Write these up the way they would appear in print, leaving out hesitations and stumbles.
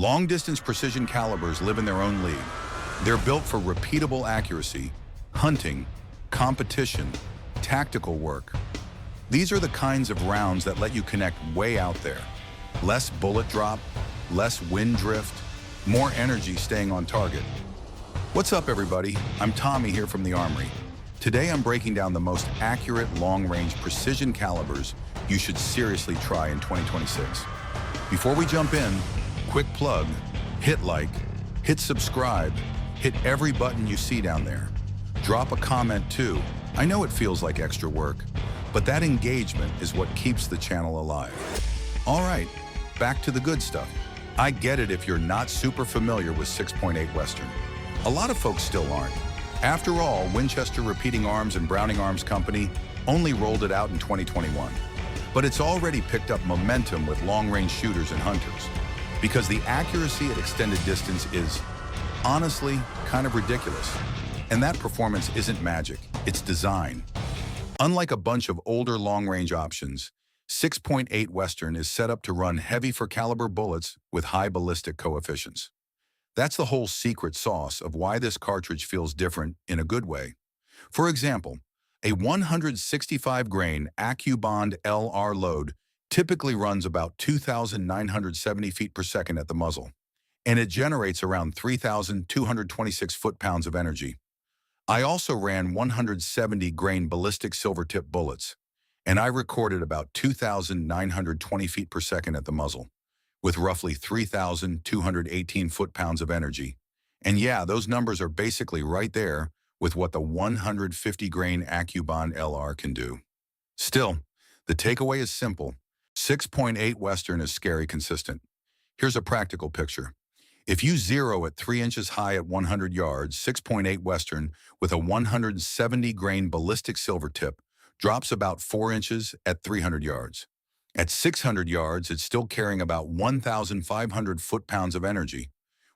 Long-distance precision calibers live in their own league. They're built for repeatable accuracy, hunting, competition, tactical work. These are the kinds of rounds that let you connect way out there. Less bullet drop, less wind drift, more energy staying on target. What's up, everybody? I'm Tommy here from the Armory. Today I'm breaking down the most accurate long-range precision calibers you should seriously try in 2026. Before we jump in, quick plug, hit like, hit subscribe, hit every button you see down there. Drop a comment too. I know it feels like extra work, but that engagement is what keeps the channel alive. All right, back to the good stuff. I get it if you're not super familiar with 6.8 Western. A lot of folks still aren't. After all, Winchester Repeating Arms and Browning Arms Company only rolled it out in 2021. But it's already picked up momentum with long-range shooters and hunters, because the accuracy at extended distance is, honestly, kind of ridiculous. And that performance isn't magic, it's design. Unlike a bunch of older long-range options, 6.8 Western is set up to run heavy for caliber bullets with high ballistic coefficients. That's the whole secret sauce of why this cartridge feels different in a good way. For example, a 165 grain AccuBond LR load typically runs about 2,970 feet per second at the muzzle, and it generates around 3,226 foot-pounds of energy. I also ran 170 grain ballistic silver tip bullets, and I recorded about 2,920 feet per second at the muzzle, with roughly 3,218 foot-pounds of energy. And yeah, those numbers are basically right there with what the 150 grain AccuBond LR can do. Still, the takeaway is simple. 6.8 Western is scary consistent. Here's a practical picture. If you zero at 3 inches high at 100 yards, 6.8 Western with a 170 grain ballistic silver tip drops about 4 inches at 300 yards. At 600 yards, it's still carrying about 1,500 foot-pounds of energy,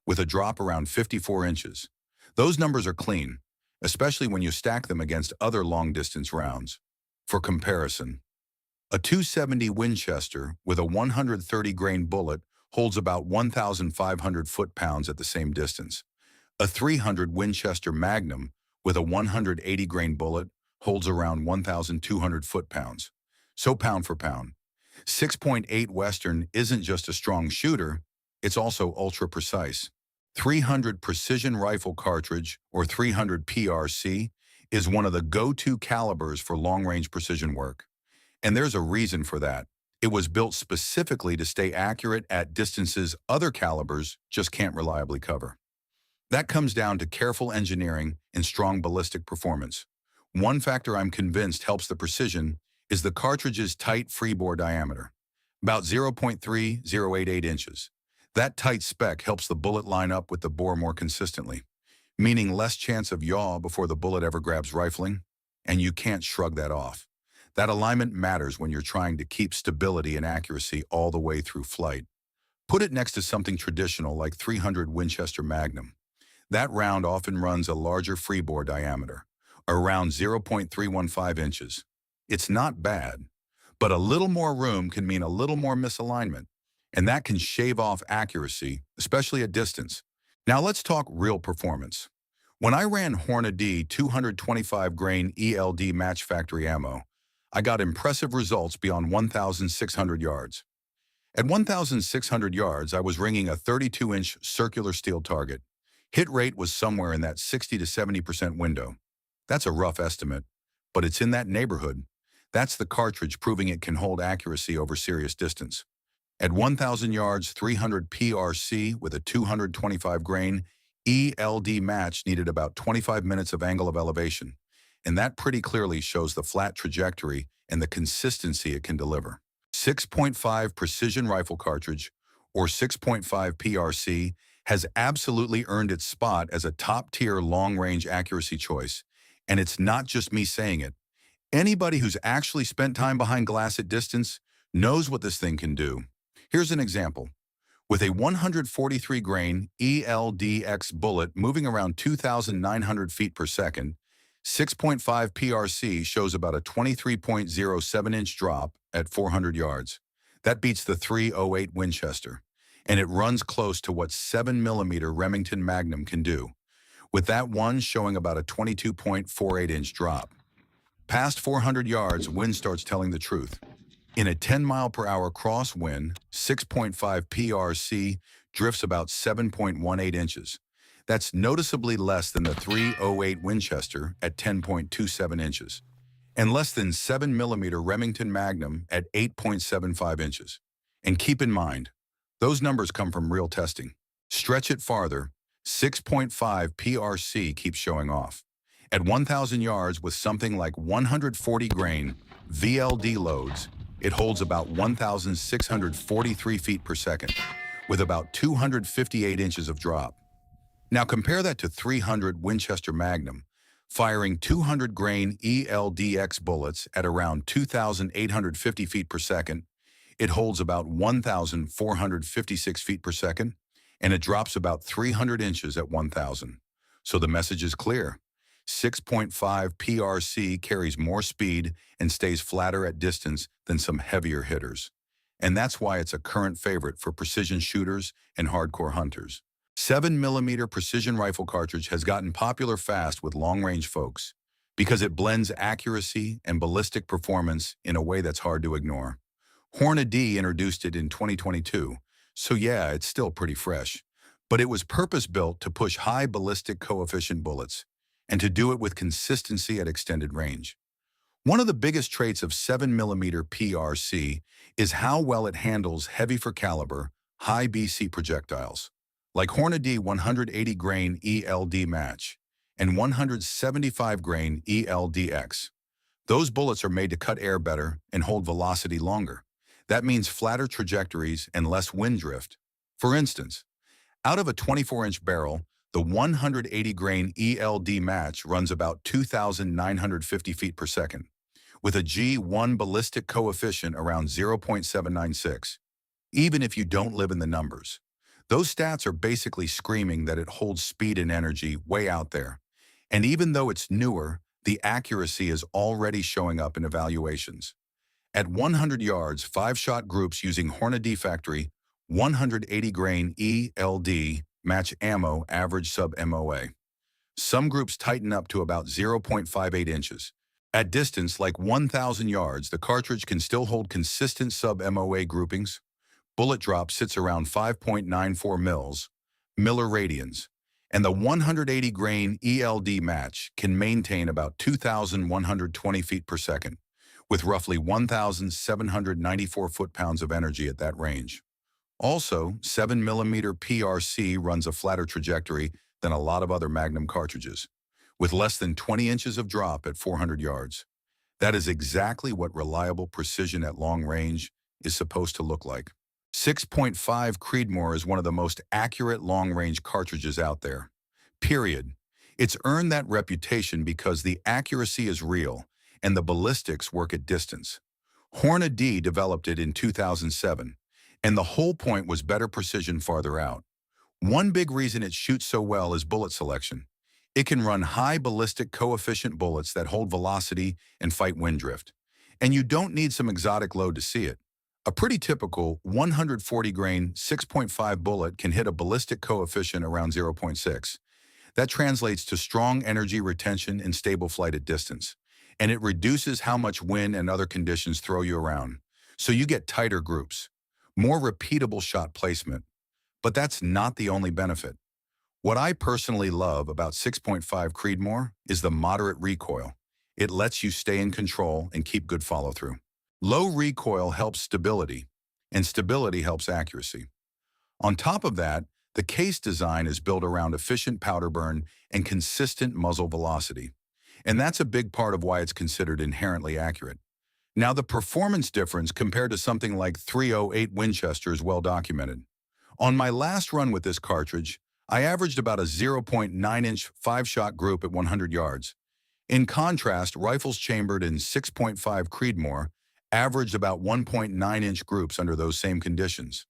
with a drop around 54 inches. Those numbers are clean, especially when you stack them against other long-distance rounds. For comparison, a 270 Winchester with a 130 grain bullet holds about 1,500 foot-pounds at the same distance. A 300 Winchester Magnum with a 180 grain bullet holds around 1,200 foot-pounds. So pound for pound, 6.8 Western isn't just a strong shooter, it's also ultra-precise. 300 Precision Rifle Cartridge, or 300 PRC, is one of the go-to calibers for long-range precision work. And there's a reason for that. It was built specifically to stay accurate at distances other calibers just can't reliably cover. That comes down to careful engineering and strong ballistic performance. One factor I'm convinced helps the precision is the cartridge's tight freebore diameter, about 0.3088 inches. That tight spec helps the bullet line up with the bore more consistently, meaning less chance of yaw before the bullet ever grabs rifling, and you can't shrug that off. That alignment matters when you're trying to keep stability and accuracy all the way through flight. Put it next to something traditional like 300 Winchester Magnum. That round often runs a larger freebore diameter, around 0.315 inches. It's not bad, but a little more room can mean a little more misalignment, and that can shave off accuracy, especially at distance. Now let's talk real performance. When I ran Hornady 225 grain ELD match factory ammo, I got impressive results beyond 1,600 yards. At 1,600 yards, I was ringing a 32-inch circular steel target. Hit rate was somewhere in that 60 to 70% window. That's a rough estimate, but it's in that neighborhood. That's the cartridge proving it can hold accuracy over serious distance. At 1,000 yards, 300 PRC with a 225 grain ELD match needed about 25 minutes of angle of elevation, and that pretty clearly shows the flat trajectory and the consistency it can deliver. 6.5 Precision Rifle Cartridge, or 6.5 PRC, has absolutely earned its spot as a top-tier long-range accuracy choice, and it's not just me saying it. Anybody who's actually spent time behind glass at distance knows what this thing can do. Here's an example. With a 143 grain ELDX bullet moving around 2,900 feet per second, 6.5 PRC shows about a 23.07 inch drop at 400 yards. That beats the .308 Winchester. and it runs close to what 7mm Remington Magnum can do, with that one showing about a 22.48-inch drop. Past 400 yards, wind starts telling the truth. In a 10-mile-per-hour crosswind, 6.5 PRC drifts about 7.18 inches. That's noticeably less than the 308 Winchester at 10.27 inches, and less than 7mm Remington Magnum at 8.75 inches. And keep in mind, those numbers come from real testing. Stretch it farther, 6.5 PRC keeps showing off. At 1,000 yards with something like 140 grain VLD loads, it holds about 1,643 feet per second, with about 258 inches of drop. Now compare that to 300 Winchester Magnum, firing 200 grain ELDX bullets at around 2,850 feet per second. It holds about 1,456 feet per second, and it drops about 300 inches at 1,000. So the message is clear. 6.5 PRC carries more speed and stays flatter at distance than some heavier hitters. And that's why it's a current favorite for precision shooters and hardcore hunters. 7mm precision rifle cartridge has gotten popular fast with long-range folks because it blends accuracy and ballistic performance in a way that's hard to ignore. Hornady introduced it in 2022, so yeah, it's still pretty fresh. But it was purpose-built to push high ballistic coefficient bullets, and to do it with consistency at extended range. One of the biggest traits of 7mm PRC is how well it handles heavy for caliber, high BC projectiles, like Hornady 180 grain ELD match and 175 grain ELDX. Those bullets are made to cut air better and hold velocity longer. That means flatter trajectories and less wind drift. For instance, out of a 24-inch barrel, the 180 grain ELD match runs about 2,950 feet per second, with a G1 ballistic coefficient around 0.796. Even if you don't live in the numbers, those stats are basically screaming that it holds speed and energy way out there. And even though it's newer, the accuracy is already showing up in evaluations. At 100 yards, 5-shot groups using Hornady factory 180 grain ELD match ammo average sub-MOA. Some groups tighten up to about 0.58 inches. At distance like 1,000 yards, the cartridge can still hold consistent sub-MOA groupings. Bullet drop sits around 5.94 milliradians, and the 180 grain ELD match can maintain about 2,120 feet per second, with roughly 1,794 foot-pounds of energy at that range. Also, 7mm PRC runs a flatter trajectory than a lot of other Magnum cartridges, with less than 20 inches of drop at 400 yards. That is exactly what reliable precision at long range is supposed to look like. 6.5 Creedmoor is one of the most accurate long-range cartridges out there. Period. It's earned that reputation because the accuracy is real and the ballistics work at distance. Hornady developed it in 2007. And the whole point was better precision farther out. One big reason it shoots so well is bullet selection. It can run high ballistic coefficient bullets that hold velocity and fight wind drift. And you don't need some exotic load to see it. A pretty typical 140 grain 6.5 bullet can hit a ballistic coefficient around 0.6. That translates to strong energy retention and stable flight at distance. And it reduces how much wind and other conditions throw you around. So you get tighter groups. More repeatable shot placement. But that's not the only benefit. What I personally love about 6.5 Creedmoor is the moderate recoil. It lets you stay in control and keep good follow-through. Low recoil helps stability, and stability helps accuracy. On top of that, the case design is built around efficient powder burn and consistent muzzle velocity. And that's a big part of why it's considered inherently accurate. Now, the performance difference compared to something like 308 Winchester is well documented. On my last run with this cartridge, I averaged about a 0.9-inch 5-shot group at 100 yards. In contrast, rifles chambered in 6.5 Creedmoor averaged about 1.9-inch groups under those same conditions.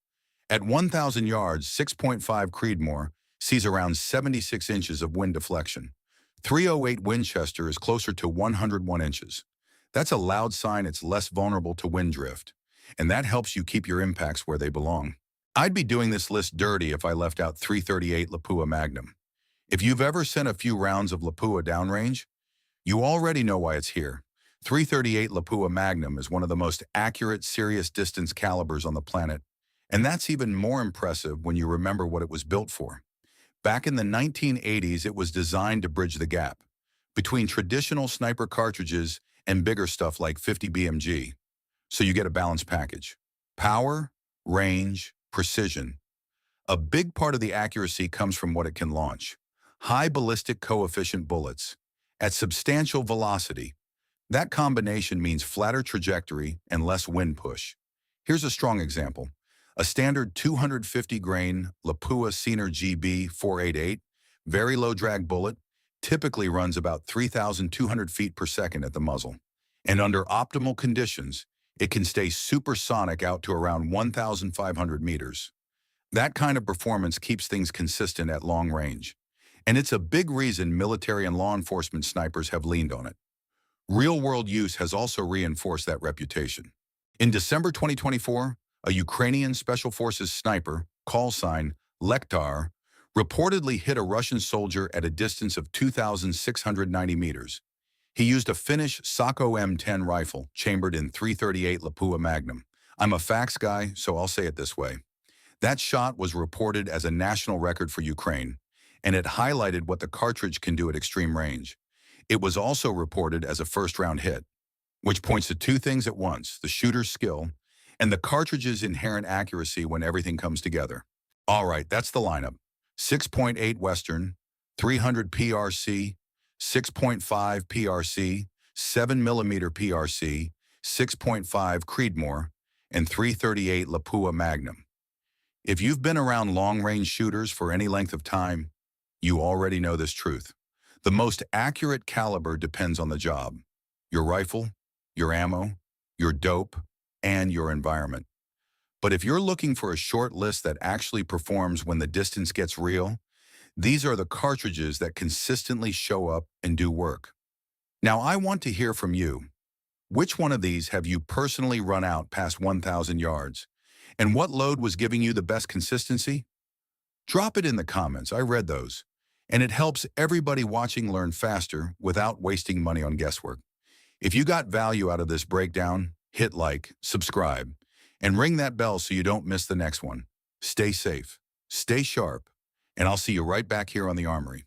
At 1,000 yards, 6.5 Creedmoor sees around 76 inches of wind deflection. 308 Winchester is closer to 101 inches. That's a loud sign it's less vulnerable to wind drift, and that helps you keep your impacts where they belong. I'd be doing this list dirty if I left out 338 Lapua Magnum. If you've ever sent a few rounds of Lapua downrange, you already know why it's here. 338 Lapua Magnum is one of the most accurate serious distance calibers on the planet, and that's even more impressive when you remember what it was built for. Back in the 1980s, it was designed to bridge the gap between traditional sniper cartridges and bigger stuff like 50 BMG, so you get a balanced package. Power, range, precision. A big part of the accuracy comes from what it can launch. High ballistic coefficient bullets at substantial velocity. That combination means flatter trajectory and less wind push. Here's a strong example. A standard 250-grain Lapua Senior GB 488, very low drag bullet, typically runs about 3,200 feet per second at the muzzle. And under optimal conditions, it can stay supersonic out to around 1,500 meters. That kind of performance keeps things consistent at long range. And it's a big reason military and law enforcement snipers have leaned on it. Real-world use has also reinforced that reputation. In December 2024, a Ukrainian Special Forces sniper, call sign Lektar, reportedly hit a Russian soldier at a distance of 2,690 meters. He used a Finnish Sako M10 rifle chambered in 338 Lapua Magnum. I'm a facts guy, so I'll say it this way. That shot was reported as a national record for Ukraine, and it highlighted what the cartridge can do at extreme range. It was also reported as a first-round hit, which points to two things at once: the shooter's skill and the cartridge's inherent accuracy when everything comes together. All right, that's the lineup. 6.8 Western, 300 PRC, 6.5 PRC, 7mm PRC, 6.5 Creedmoor, and 338 Lapua Magnum. If you've been around long-range shooters for any length of time, you already know this truth. The most accurate caliber depends on the job: your rifle, your ammo, your dope, and your environment. But if you're looking for a short list that actually performs when the distance gets real, these are the cartridges that consistently show up and do work. Now, I want to hear from you. Which one of these have you personally run out past 1,000 yards? And what load was giving you the best consistency? Drop it in the comments. I read those. And it helps everybody watching learn faster without wasting money on guesswork. If you got value out of this breakdown, hit like, subscribe, and ring that bell so you don't miss the next one. Stay safe, stay sharp, and I'll see you right back here on the Armory.